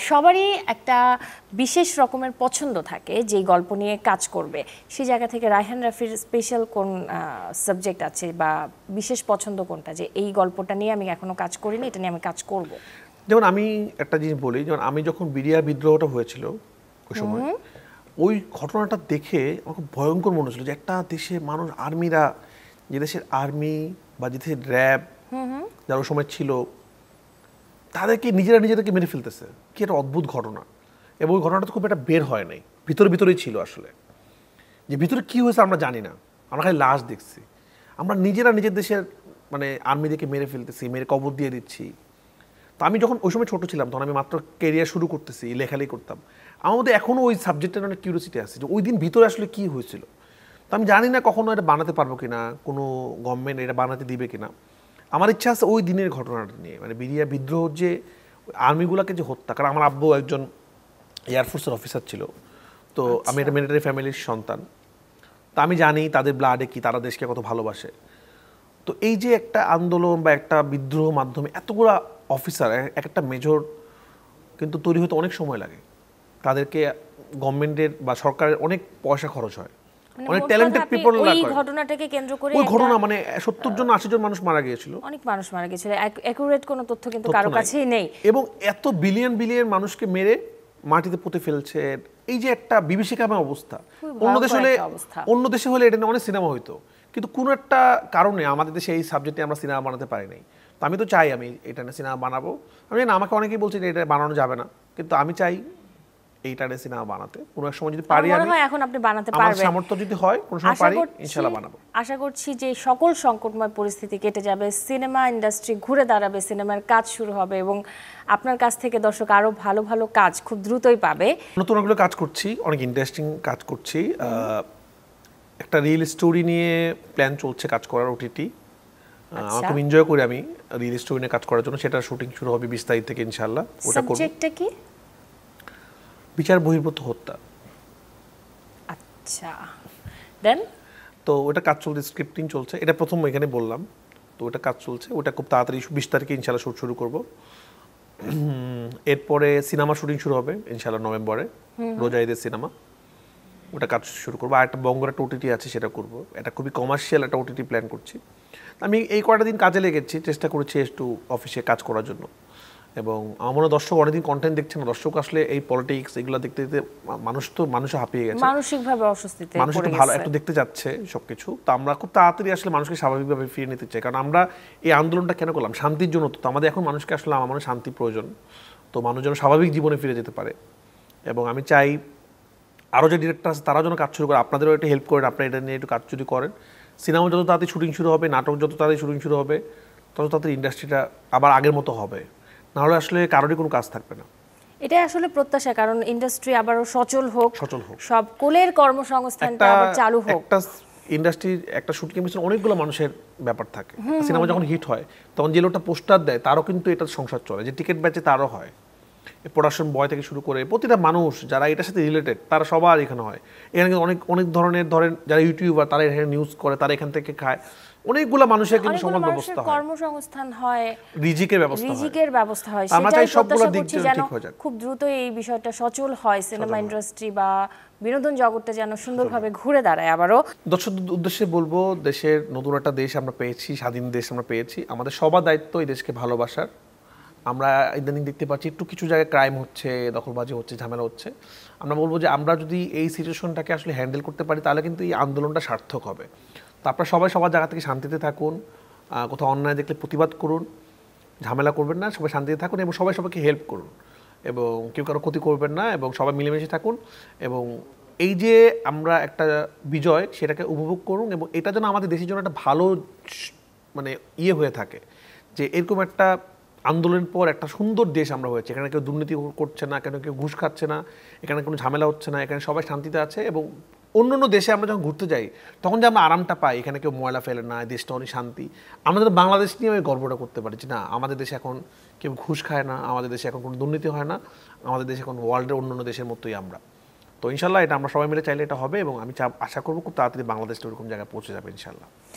সবারই একটা বিশেষ রকমের পছন্দ থাকে যেই গল্প নিয়ে কাজ করবে। সেই জায়গা থেকে রায়হান রাফির স্পেশাল কোন সাবজেক্ট আছে বা বিশেষ পছন্দ কোনটা, যে এই গল্পটা নিয়ে আমি এখনো কাজ করিনি, এটা নিয়ে আমি কাজ করব? যেমন আমি একটা জিনিস বলি, যেমন আমি যখন বিডিআ বিদ্রোহটা হয়েছিল ওই সময়, ওই ঘটনাটা দেখে আমার খুব ভয়ঙ্কর মনে হচ্ছিল যে একটা দেশে মানুষ, আর্মিরা, যে দেশের আর্মি বা যে দেশের র্যাব যারা ওই সময় ছিল, তাদেরকে নিজেদেরকে মেরে ফেলতেছে। কি একটা অদ্ভুত ঘটনা। এবং ওই ঘটনাটা খুব একটা বের হয় নাই, ভিতরেই ছিল আসলে। যে ভিতরে কী হয়েছে আমরা জানি না, আমরা খালি লাশ দেখছি। আমরা নিজের দেশের মানে আর্মিদেরকে মেরে ফেলতেছি, মেরে কবর দিয়ে দিচ্ছি। তো আমি যখন ওই সময় ছোটো ছিলাম, তখন আমি মাত্র কেরিয়ার শুরু করতেছি, লেখালেখি করতাম, আমার মধ্যে এখনও ওই সাবজেক্টের অনেক কিউরিওসিটি আছে যে ওই দিন ভিতরে আসলে কী হয়েছিল। তো আমি জানি না কখনো এটা বানাতে পারবো কিনা, কোনো গভর্নমেন্ট এটা বানাতে দিবে কিনা। আমার ইচ্ছা আছে ওই দিনের ঘটনাটা নিয়ে, মানে বিডিআর বিদ্রোহ, যে আর্মিগুলোকে যে হত্যা। কারণ আমার আব্বু একজন এয়ারফোর্সের অফিসার ছিল, তো আমি একটা মিলিটারি ফ্যামিলির সন্তান। তো আমি জানি তাদের ব্লাডে কি, তারা দেশকে কত ভালোবাসে। তো এই যে একটা আন্দোলন বা একটা বিদ্রোহ মাধ্যমে এতগুলো অফিসার, একটা মেজর কিন্তু তৈরি হতে অনেক সময় লাগে। তাদেরকে গভর্নমেন্টের বা সরকারের অনেক পয়সা খরচ হয়, অনেক ট্যালেন্টেড পিপল লাগে। ওই ঘটনাটাকে কেন্দ্র করে ওই ঘটনা মানে 70 জন 80 জন মানুষ মারা গিয়েছিল, অনেক মানুষ মারা গিয়েছিল। অ্যাকুরেট কোনো তথ্য কিন্তু কারো কাছেই নেই। এবং এত বিলিয়ন বিলিয়ন মানুষকে মেরে মাটিতে পুঁতে ফেলছে। এই যে একটা বিভীষিকাময় অবস্থা। অন্য দেশে হলে এটা নিয়ে অনেক সিনেমা হইতো, কিন্তু কোনো একটা কারণে আমাদের দেশে এই সাবজেক্টে আমরা সিনেমা বানাতে পারি নাই। তো আমি তো চাই আমি এটা নিয়ে সিনেমা বানাবো। আমি জানি আমাকে অনেকেই বলছে যে এটা বানানো যাবে না, কিন্তু আমি চাই এইটা নিয়ে সিনেমা বানাতে। কোনো এক সময় যদি পারি, আমি এখন আপনি বানাতে পারবেন, আমার সামর্থ্য যদি হয়, কোনো সময় পারি, ইনশাআল্লাহ বানাবো। আশা করছি যে সকল সংকটময় পরিস্থিতি কেটে যাবে, সিনেমা ইন্ডাস্ট্রি ঘুরে দাঁড়াবে, সিনেমার কাজ শুরু হবে এবং আপনার কাছ থেকে দর্শক আরো ভালো ভালো কাজ খুব দ্রুতই পাবে। নতুন অনেকগুলো কাজ করছি, অনেক ইন্টারেস্টিং কাজ করছি। একটা রিয়েল স্টোরি নিয়ে প্ল্যান চলছে কাজ করার, ওটিটি। আমার খুব এনজয় করি আমি রিয়েল স্টোরি নিয়ে কাজ করার জন্য। সেটা শুটিং শুরু হবে 20 তারিখ থেকে ইনশাআল্লাহ। ওটা করব। সাবজেক্টটা কি? বিচার বহির্ভূত হত্যা। আচ্ছা, দেন তো ওটা কাজ চলছে, স্ক্রিপ্টিং চলছে। এটা প্রথম এখানে বললাম, তো ওটা কাজ চলছে। ওটা খুব তাড়াতাড়ি 20 তারিখে ইনশাআল্লাহ শুট শুরু করব। এরপরে সিনেমা শুটিং শুরু হবে ইনশাআল্লাহ নভেম্বরে, রোজা ঈদের সিনেমা। ওটা কাজ শুরু করবো। আর একটা বঙ্গের একটা ওটিটি আছে, সেটা করব। এটা খুবই কমার্শিয়াল একটা ওটিটি প্ল্যান করছি। আমি এই কয়টা দিন কাজে লেগেছি, চেষ্টা করেছি একটু অফিসে কাজ করার জন্য। এবং আমার মনে হয় দর্শক অনেকদিন কন্টেন্ট দেখছে না। দর্শক আসলে এই পলিটিক্স এগুলো দেখতে দেখতে মানুষ হাঁপিয়ে গেছে, মানসিকভাবে অসুস্থিতে মানুষ একটু ভালো একটু দেখতে যাচ্ছে সবকিছু। তো আমরা খুব তাড়াতাড়ি আসলে মানুষকে স্বাভাবিকভাবে ফিরিয়ে নিতে চাই। কারণ আমরা এই আন্দোলনটা কেন করলাম? শান্তির জন্য। তো আমাদের এখন মানুষকে আসলে আমার মনে শান্তি প্রয়োজন। তো মানুষ যেন স্বাভাবিক জীবনে ফিরে যেতে পারে। এবং আমি চাই আরও যে ডিরেক্টর আছে তারাও যেন কাজ শুরু করে, আপনাদেরও একটু হেল্প করেন, আপনারা এটা নিয়ে একটু কাজ যদি করেন। সিনেমা যত তাড়াতাড়ি শুটিং শুরু হবে, নাটক যত তাড়াতাড়ি শুটিং শুরু হবে, তত তাড়াতাড়ি ইন্ডাস্ট্রিটা আবার আগের মতো হবে। নাহলে আসলে কারোরই কোনো কাজ থাকবে না। এটাই আসলে প্রত্যাশা, কারণ ইন্ডাস্ট্রি আবারও সচল হোক, সব কোলের কর্মসংস্থানটা আবার চালু হোক। একটা ইন্ডাস্ট্রির একটা শুটিং পিছনে অনেকগুলো মানুষের ব্যাপার থাকে। সিনেমা যখন হিট হয়, তখন যে লোকটা পোস্টার দেয় তারও কিন্তু এটার সংসার চলে, যে টিকিট বেচে তারও হয়। প্রোডাকশন বয় থেকে শুরু করে প্রতিটা মানুষ যারা এটার সাথে রিলেটেড, তারা সবার এখানে হয়। এখানে কিন্তু অনেক অনেক ধরনের, ধরেন যারা ইউটিউবার, তারা এখানে নিউজ করে, তারা এখান থেকে খায়। অনেকগুলো মানুষের কিন্তু সমান ব্যবস্থা হয়, কর্মসংস্থান হয়, রিজিকের ব্যবস্থা হয়। আমরা চাই সবগুলো দিক ঠিক হয়ে যাক। খুব দ্রুত এই বিষয়টা সচল হয়, সিনেমা ইন্ডাস্ট্রি বা বিনোদন জগৎটা যেন সুন্দরভাবে ঘুরে দাঁড়ায়। আবারও দর্শকদের উদ্দেশ্যে বলবো, দেশের নতুন একটা দেশ আমরা পেয়েছি, স্বাধীন দেশ আমরা পেয়েছি। আমাদের সবার দায়িত্ব এই দেশকে ভালোবাসার। আমরা ইদানিং দেখতে পাচ্ছি একটু কিছু জায়গায় ক্রাইম হচ্ছে, দখলবাজি হচ্ছে, ঝামেলা হচ্ছে। আমরা বলবো যে আমরা যদি এই সিচুয়েশনটাকে আসলে হ্যান্ডেল করতে পারি, তাহলে কিন্তু এই আন্দোলনটা সার্থক হবে। তো আপনারা সবাই সবার জায়গা থেকে শান্তিতে থাকুন, কোথাও অন্যায় দেখলে প্রতিবাদ করুন, ঝামেলা করবেন না, সবাই শান্তিতে থাকুন এবং সবাই সবাইকে হেল্প করুন, এবং কেউ কারো ক্ষতি করবেন না, এবং সবাই মিলেমিশে থাকুন। এবং এই যে আমরা একটা বিজয়, সেটাকে উপভোগ করুন, এবং এটা যেন আমাদের দেশের জন্য একটা ভালো মানে হয়ে থাকে, যে এরকম একটা আন্দোলনের পর একটা সুন্দর দেশ আমরা হয়েছে। এখানে কেউ দুর্নীতি করছে না, কেউ ঘুষ খাচ্ছে না, এখানে কোনো ঝামেলা হচ্ছে না, এখানে সবাই শান্তিতে আছে। এবং অন্য দেশে আমরা যখন ঘুরতে যাই, তখন যে আমরা আরামটা পাই, এখানে কেউ ময়লা ফেলে না, দেশটা অনেক শান্তি। আমাদের বাংলাদেশ নিয়ে আমি গর্বটা করতে পারি যে না, আমাদের দেশে এখন কেউ ঘুষ খায় না, আমাদের দেশে এখন কোনো দুর্নীতি হয় না, আমাদের দেশে এখন ওয়ার্ল্ডের অন্য দেশের মতোই আমরা। তো ইনশাল্লাহ এটা আমরা সবাই মিলে চাইলে এটা হবে, এবং আমি আশা করবো খুব তাড়াতাড়ি বাংলাদেশটা ওরকম জায়গায় পৌঁছে যাবে ইনশাল্লাহ।